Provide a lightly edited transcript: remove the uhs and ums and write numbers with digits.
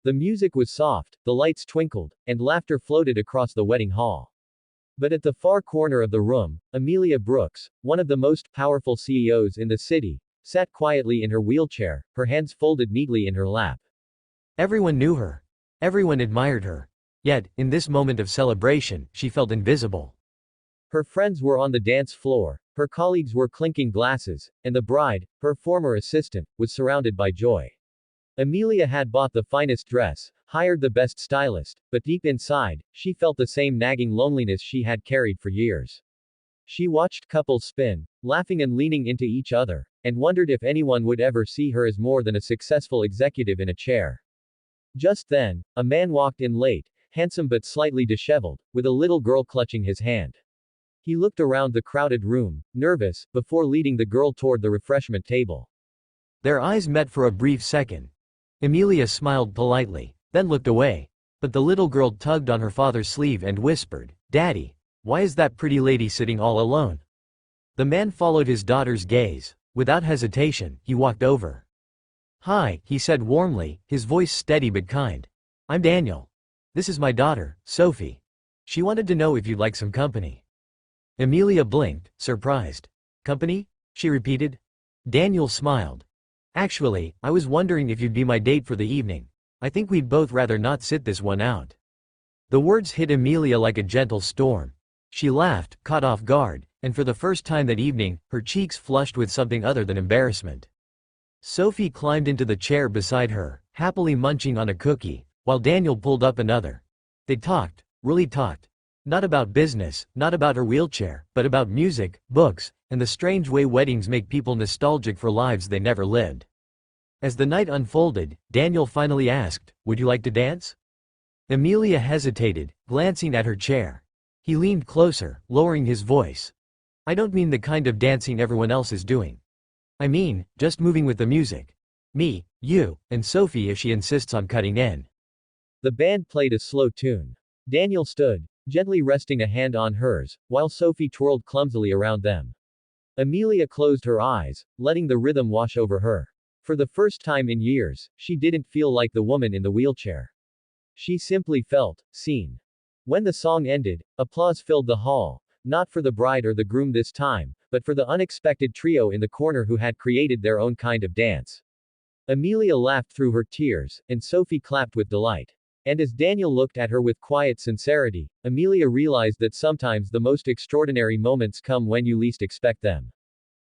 The music was soft, the lights twinkled, and laughter floated across the wedding hall. But at the far corner of the room, Amelia Brooks, one of the most powerful CEOs in the city, sat quietly in her wheelchair, her hands folded neatly in her lap. Everyone knew her. Everyone admired her. Yet, in this moment of celebration, she felt invisible. Her friends were on the dance floor, her colleagues were clinking glasses, and the bride, her former assistant, was surrounded by joy. Amelia had bought the finest dress, hired the best stylist, but deep inside, she felt the same nagging loneliness she had carried for years. She watched couples spin, laughing and leaning into each other, and wondered if anyone would ever see her as more than a successful executive in a chair. Just then, a man walked in late, handsome but slightly disheveled, with a little girl clutching his hand. He looked around the crowded room, nervous, before leading the girl toward the refreshment table. Their eyes met for a brief second. Amelia smiled politely, then looked away. But the little girl tugged on her father's sleeve and whispered, "Daddy, why is that pretty lady sitting all alone?" The man followed his daughter's gaze. Without hesitation, he walked over. "Hi," he said warmly, his voice steady but kind. "I'm Daniel. This is my daughter, Sophie. She wanted to know if you'd like some company." Amelia blinked, surprised. "Company?" she repeated. Daniel smiled. "Actually, I was wondering if you'd be my date for the evening. I think we'd both rather not sit this one out." The words hit Amelia like a gentle storm. She laughed, caught off guard, and for the first time that evening, her cheeks flushed with something other than embarrassment. Sophie climbed into the chair beside her, happily munching on a cookie, while Daniel pulled up another. They talked, really talked. Not about business, not about her wheelchair, but about music, books, and the strange way weddings make people nostalgic for lives they never lived. As the night unfolded, Daniel finally asked, "Would you like to dance?" Amelia hesitated, glancing at her chair. He leaned closer, lowering his voice. "I don't mean the kind of dancing everyone else is doing. I mean, just moving with the music. Me, you, and Sophie if she insists on cutting in." The band played a slow tune. Daniel stood, gently resting a hand on hers, while Sophie twirled clumsily around them. Amelia closed her eyes, letting the rhythm wash over her. For the first time in years, she didn't feel like the woman in the wheelchair. She simply felt seen. When the song ended, applause filled the hall, not for the bride or the groom this time, but for the unexpected trio in the corner who had created their own kind of dance. Amelia laughed through her tears, and Sophie clapped with delight. And as Daniel looked at her with quiet sincerity, Amelia realized that sometimes the most extraordinary moments come when you least expect them.